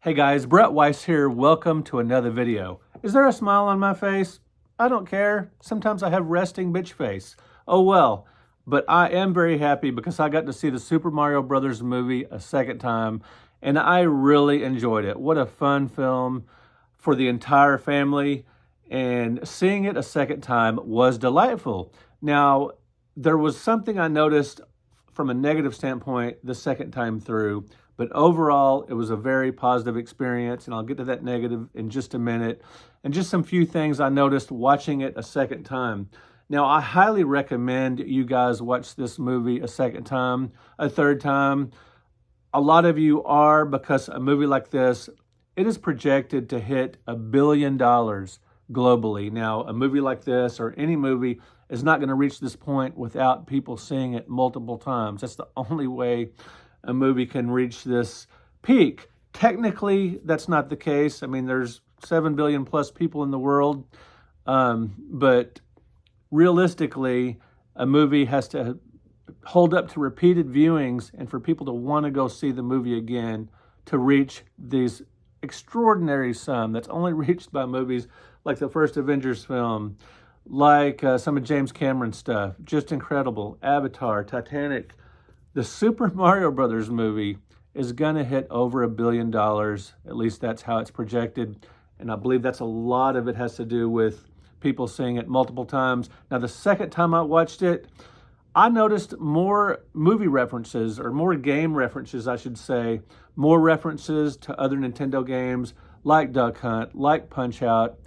Hey guys, Brett Weiss here. Welcome to another video. Is there a smile on my face? I don't care. Sometimes I have resting bitch face. Oh well. But I am very happy because I got to see the Super Mario Brothers movie a second time and I really enjoyed it. What a fun film for the entire family, and seeing it a second time was delightful. Now, there was something I noticed from a negative standpoint the second time through, but overall, it was a very positive experience, and I'll get to that negative in just a minute, and just some few things I noticed watching it a second time. Now, I highly recommend you guys watch this movie a second time, a third time. A lot of you are, because a movie like this, it is projected to hit $1 billion globally. Now, a movie like this, or any movie, is not going to reach this point without people seeing it multiple times. That's the only way a movie can reach this peak. Technically, that's not the case. I mean, there's 7 billion plus people in the world, but realistically, a movie has to hold up to repeated viewings and for people to want to go see the movie again to reach these extraordinary sum that's only reached by movies like the first Avengers film, like some of James Cameron's stuff. Just incredible. Avatar, Titanic. The Super Mario Brothers movie is going to hit over $1 billion. At least that's how it's projected. And I believe that's a lot of it has to do with people seeing it multiple times. Now, the second time I watched it, I noticed more movie references, or more game references, I should say, more references to other Nintendo games like Duck Hunt, like Punch-Out.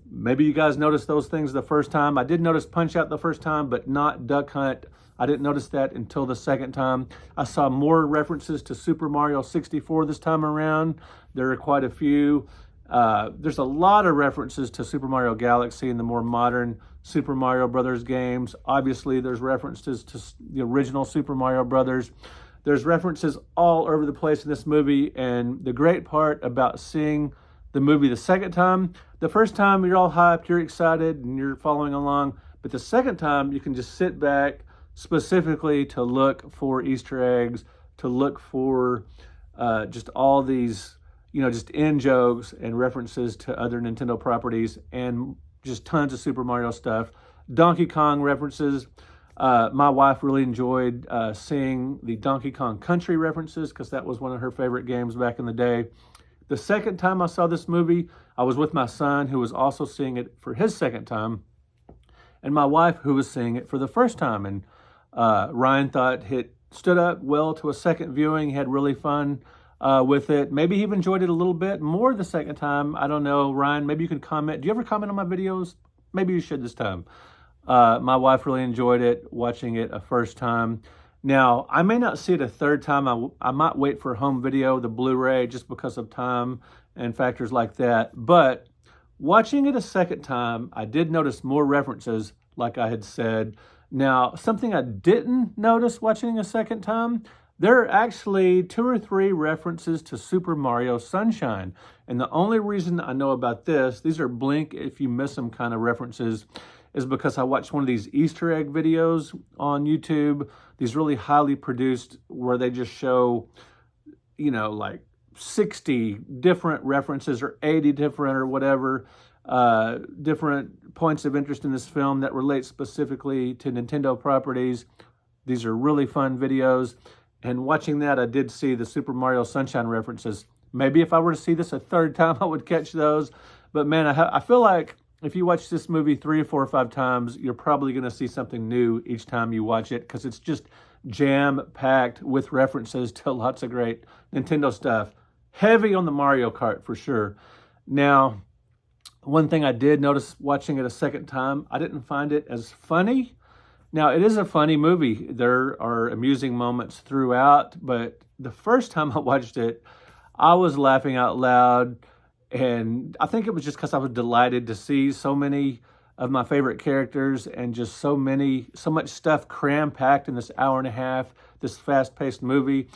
Maybe you guys noticed those things the first time. I did notice Punch-Out the first time, but not Duck Hunt. I didn't notice that until the second time. I saw more references to Super Mario 64 this time around. There are quite a few. There's a lot of references to Super Mario Galaxy and the more modern Super Mario Brothers games. Obviously, there's references to the original Super Mario Brothers. There's references all over the place in this movie, and the great part about seeing the movie the second time, the first time you're all hyped, you're excited, and you're following along, but the second time you can just sit back specifically to look for Easter eggs, to look for just all these, just in jokes and references to other Nintendo properties, and just tons of Super Mario stuff. Donkey Kong references. My wife really enjoyed seeing the Donkey Kong Country references because that was one of her favorite games back in the day. The second time I saw this movie, I was with my son, who was also seeing it for his second time, and my wife, who was seeing it for the first time. And Ryan thought it stood up well to a second viewing. He had really fun with it. Maybe he enjoyed it a little bit more the second time. I don't know. Ryan, maybe you can comment. Do you ever comment on my videos? Maybe you should this time. My wife really enjoyed it, watching it a first time. Now, I may not see it a third time. I might wait for home video, the Blu-ray, just because of time and factors like that. But watching it a second time, I did notice more references, like I had said. Now, something I didn't notice watching a second time, there are actually 2 or 3 references to Super Mario Sunshine. And the only reason I know about this, these are blink if you miss them kind of references, is because I watched one of these Easter egg videos on YouTube, these really highly produced, where they just show, like 60 different references or 80 different or whatever, different points of interest in this film that relate specifically to Nintendo properties. These are really fun videos. And watching that, I did see the Super Mario Sunshine references. Maybe if I were to see this a third time, I would catch those. But man, I feel like if you watch this movie 3 or 4 or 5 times, you're probably going to see something new each time you watch it, because it's just jam-packed with references to lots of great Nintendo stuff. Heavy on the Mario Kart for sure. Now, one thing I did notice watching it a second time, I didn't find it as funny. Now, it is a funny movie. There are amusing moments throughout, but the first time I watched it, I was laughing out loud. And I think it was just because I was delighted to see so many of my favorite characters and just so much stuff cram-packed in this hour and a half, this fast-paced movie.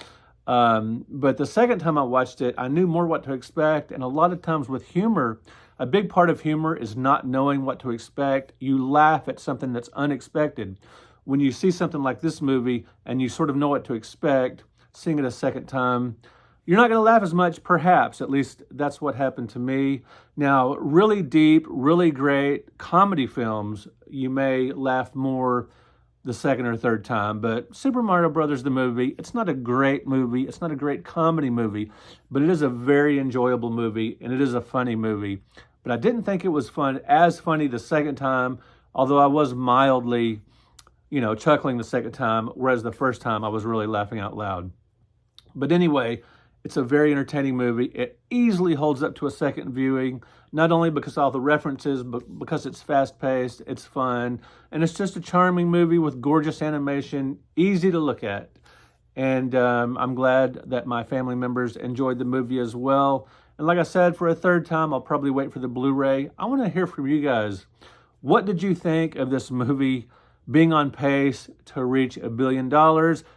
But the second time I watched it, I knew more what to expect. And a lot of times with humor, a big part of humor is not knowing what to expect. You laugh at something that's unexpected. When you see something like this movie and you sort of know what to expect, seeing it a second time, You're not going to laugh as much, perhaps. At least that's what happened to me. Now, really deep, really great comedy films, you may laugh more the second or third time. But Super Mario Brothers, the movie, it's not a great movie. It's not a great comedy movie, but it is a very enjoyable movie, and it is a funny movie. But I didn't think it was as funny the second time, although I was mildly, chuckling the second time, whereas the first time I was really laughing out loud. But anyway, it's a very entertaining movie. It easily holds up to a second viewing, not only because of all the references, but because it's fast-paced, it's fun, and it's just a charming movie with gorgeous animation, easy to look at. And I'm glad that my family members enjoyed the movie as well. And like I said, for a third time, I'll probably wait for the Blu-ray. I want to hear from you guys. What did you think of this movie being on pace to reach $1 billion?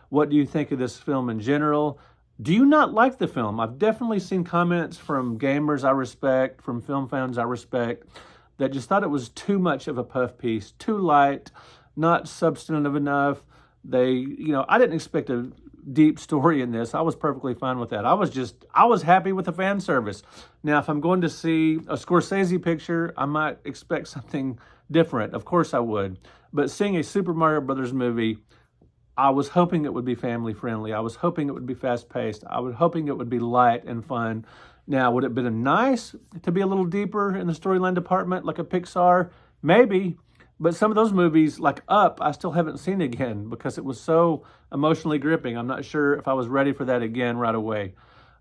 What do you think of this film in general? Do you not like the film? I've definitely seen comments from gamers I respect, from film fans I respect, that just thought it was too much of a puff piece, too light, not substantive enough. I didn't expect a deep story in this. I was perfectly fine with that. I was happy with the fan service. Now, if I'm going to see a Scorsese picture, I might expect something different. Of course I would. But seeing a Super Mario Brothers movie, I was hoping it would be family friendly. I was hoping it would be fast paced. I was hoping it would be light and fun. Now, would it have been nice to be a little deeper in the storyline department like a Pixar? Maybe. But some of those movies, like Up, I still haven't seen again because it was so emotionally gripping. I'm not sure if I was ready for that again right away.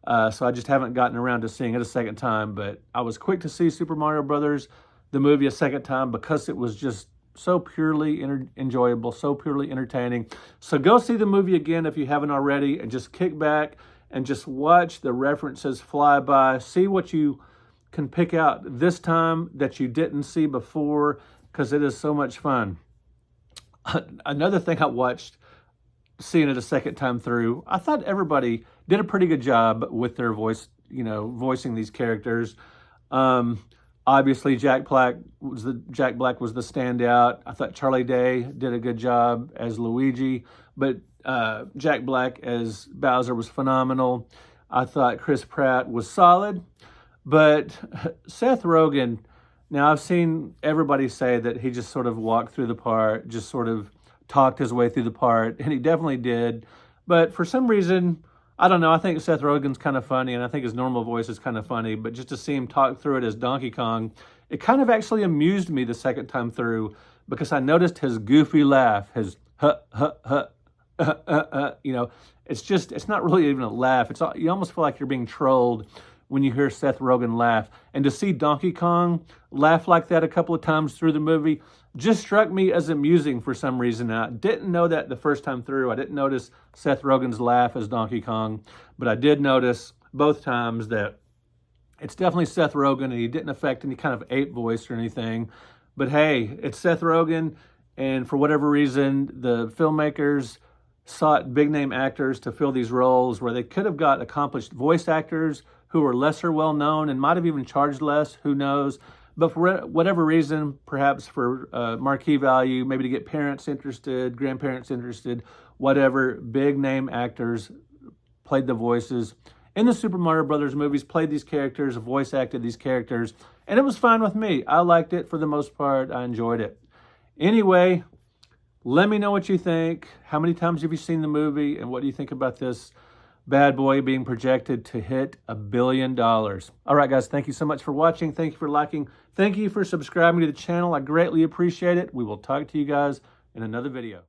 So I just haven't gotten around to seeing it a second time. But I was quick to see Super Mario Brothers, the movie, a second time because it was just so purely enjoyable, so purely entertaining. So go see the movie again if you haven't already, and just kick back and just watch the references fly by. See what you can pick out this time that you didn't see before, because it is so much fun. Another thing I watched, seeing it a second time through, I thought everybody did a pretty good job with their voice, voicing these characters. Obviously, Jack Black was the standout. I thought Charlie Day did a good job as Luigi, but Jack Black as Bowser was phenomenal. I thought Chris Pratt was solid, but Seth Rogen, now I've seen everybody say that he just sort of walked through the part, just sort of talked his way through the part, and he definitely did. But for some reason, I don't know, I think Seth Rogen's kind of funny, and I think his normal voice is kind of funny, but just to see him talk through it as Donkey Kong, it kind of actually amused me the second time through, because I noticed his goofy laugh, his it's not really even a laugh. You almost feel like you're being trolled when you hear Seth Rogen laugh. And to see Donkey Kong laugh like that a couple of times through the movie just struck me as amusing for some reason. I didn't know that the first time through. I didn't notice Seth Rogen's laugh as Donkey Kong, but I did notice both times that it's definitely Seth Rogen, and he didn't affect any kind of ape voice or anything. But hey, it's Seth Rogen, and for whatever reason, the filmmakers sought big-name actors to fill these roles where they could have got accomplished voice actors who were lesser well-known and might have even charged less, who knows. But for whatever reason, perhaps for marquee value, maybe to get parents interested, grandparents interested, whatever, big-name actors played the voices in the Super Mario Brothers movies, played these characters, voice acted these characters, and it was fine with me. I liked it for the most part. I enjoyed it. Anyway, let me know what you think. How many times have you seen the movie, and what do you think about this bad boy being projected to hit $1 billion? All right, guys, thank you so much for watching. Thank you for liking. Thank you for subscribing to the channel. I greatly appreciate it. We will talk to you guys in another video.